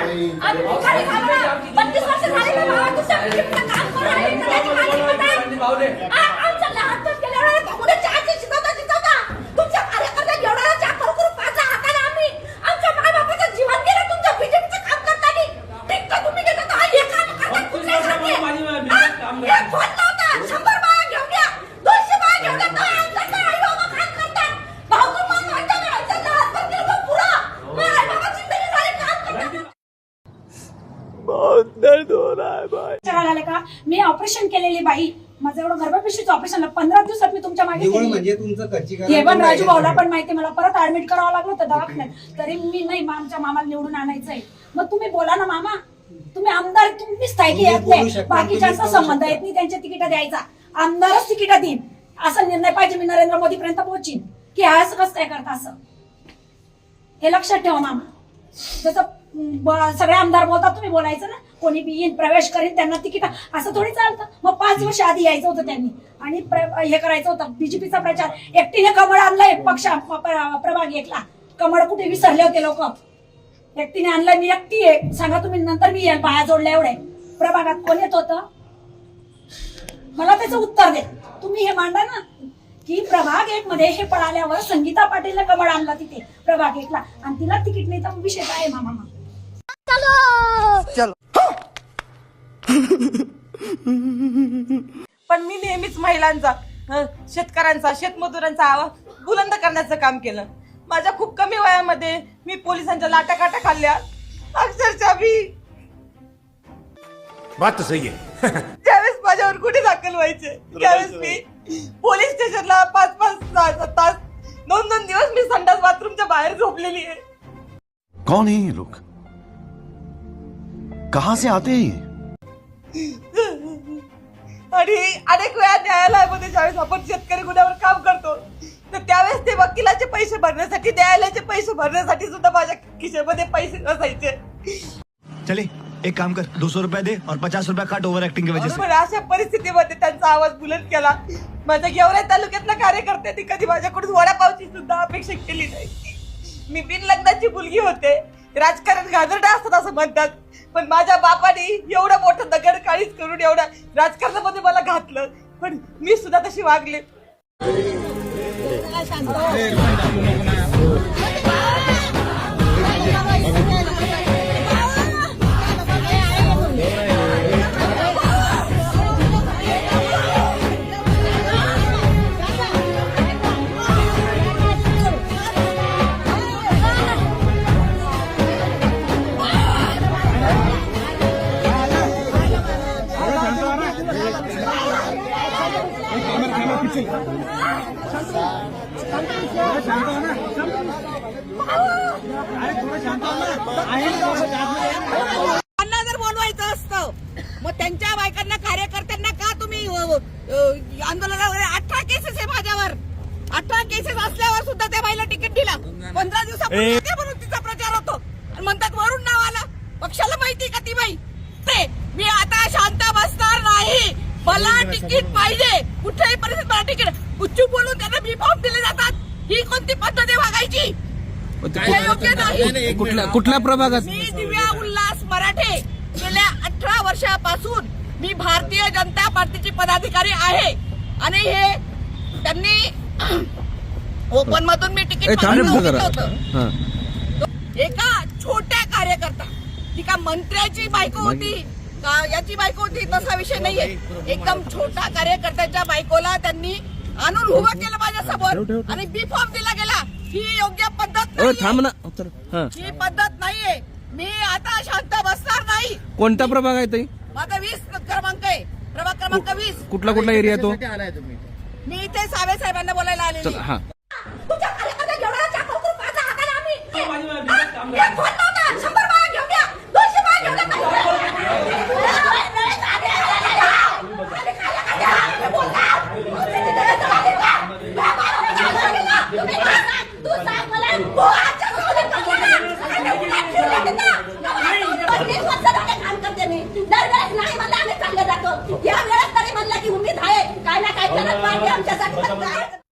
आम्ही भिकारी खाणार 32 वर्ष झाले ना भावा तुझ्या गिफ्टचं काम करू राहिले तर त्याची काळजी पडते आमच्या लहानपण केल्यावर कोणी चहाची शिकवता तुमच्या कार्यकर्त्या एवढा चहा करू पाचा हाताने आम्ही आमच्या मायबापाचं जीवन गेलं तुमच्या बीजेपीचं काम करताना ठीक तर तुम्ही घेता तर हे काम करता कुठल्यासाठी एक फोन लावता 100 बाया घेऊन या 200 बाया घेऊन या तर आमच्या आई बाबा काम करतात भाऊ तुम्हाला वाटतं ना आमच्या लहानपण केलं पुरा मग आई बाबा जिंदगी झाली काम करतात बहुत दर्द हो रहा है भाई. झाले का मी ऑपरेशन केलेली बाई माझं एवढं गर्भपिशवीचं ऑपरेशन 15 दिवसात मी तुमच्या मागे म्हणजे तुमचं कच्चीकरण हे पण राजू भाऊला पण माहिती मला परत ऍडमिट करावं लागलं होतं दवाखान्यात तरी मी नाही आमच्या मामाला निवडून आणायचंय मग तुम्ही बोला ना मामा तुम्ही आमदार तुम्ही स्थायिक येत नाही बाकीच्यांचा संबंध येत नाही त्यांच्या तिकीट द्यायचा आमदारच तिकीट देईन असा निर्णय पाहिजे मी नरेंद्र मोदी पर्यंत पोहोचीन की असं कसं काय करता असं हे लक्षात ठेवा मामा जसं सगळे आमदार बोलतात तुम्ही बोलायचं ना कोणी बी येईन प्रवेश करीन त्यांना तिकीट असं थोडी चालतं मग 5 वर्ष आधी यायचं होतं त्यांनी आणि हे करायचं होतं बीजेपीचा प्रचार एकटीने कमळ आणलाय पक्ष प्रभाग एकला कमळ कुठे विसरले होते लोक एकटीने आणलाय मी एकटी आहे सांगा तुम्ही नंतर मी येईल पाया जोडल्या एवढे प्रभागात कोण येत होतं मला त्याचं उत्तर दे तुम्ही हे मांडा ना की प्रभाग 1 मध्ये हे पळाल्यावर संगीता पाटीलने कमळ आणला तिथे प्रभाग 1 ला आणि तिला तिकीट नाही तर विषय काय मामा चलो पण मी नेहमीच महिलांचा शेतकऱ्यांचा शेतमजुरांचा आवाज बुलंद करण्याचं काम केलं माझ्या खूप कमी वयामध्ये मी पोलिसांच्या लाटाकाटा खाल्ल्या अक्षरशः मी बात तो सही है ज्यावेळेस माझ्यावर गुन्हे दाखल व्हायचे त्यावेळेस मी पोलीस स्टेशनला 5-5 तास 2-2 दिवस मी संडास बाथरूमच्या बाहेर झोपलेली आहे. कौन है ये लोग कहां से आते हैं आणि अनेक वेळा न्यायालयामध्ये ज्यावेळेस आपण शेतकरी गुन्ह्यावर काम करतो तर त्यावेळेस ते वकिलाचे पैसे भरण्यासाठी न्यायालयाचे पैसे भरण्यासाठी सुद्धा माझ्या खिशेमध्ये पैसे नसायचे. चले एक काम कर 200 रुपया दे और 50 रुपया काट ओव्हर ऍक्टिंग की वजह से. पण अशा परिस्थितीमध्ये त्यांचा आवाज बुलंद केला माझ्या गेवराई तालुक्यातल्या कार्यकर्त्यांनी कधी माझ्याकडून वडापावची सुद्धा अपेक्षा केली नाही. मी बिनलग्नाची मुलगी होते राजकारण घाणेरडं असतं असं म्हणतात पण माझ्या बापाने एवढं मोठं दगड काळीच करून एवढं राजकारणामध्ये मला घातलं पण मी सुद्धा तशी वागले. त्यांना जर बोलवायचं असतं मग त्यांच्या बायकांना कार्यकर्त्यांना का तुम्ही आंदोलनावर 18 केसेस आहे माझ्यावर 18 केसेस असल्यावर सुद्धा त्या बाईला तिकीट दिला 15 दिवसापूर्वी म्हणून तिचा प्रचार होतो आणि म्हणतात वरून नाव आलं पक्षाला माहिती का ती बाई ते मी आता शांत बसणार नाही मला तिकीट पाहिजे कुठल्याही परिस्थितीत मला तिकीट गुच्चू बोलून त्यांना बी फॉर्म दिले जातात ही कोणती पद्धत आहे वागायची योग्य नाही. कुठल्या प्रभागात मी दिव्या उल्हास मराठे गेल्या 18 वर्षापासून मी भारतीय जनता पार्टीची पदाधिकारी आहे आणि हे त्यांनी ओपन मधून मी तिकीट होतं एका छोट्या कार्यकर्ता ती का मंत्र्याची बायको होती का याची बायको होती तसा विषय नाहीये एकदम छोटा कार्यकर्त्याच्या बायकोला त्यांनी आणून उभं केलं माझ्यासमोर आणि बी फॉर्म दिला गेला ही योग्य पद्धत ही पद्धत नाहीये मी आता शांत बसणार नाही. कोणता प्रभाग आहे ताई माझा 20 क्रमांक आहे प्रभाग क्रमांक 20 कुठला एरिया तो मी इथे सावे साहेबांना बोलायला आलेली तुझ्या कार्यकर्त्या एवढा चहा करू पाचा हाताने आम्ही एक फोन लावता 100 बाया घेऊन या 200 बाया घेऊन या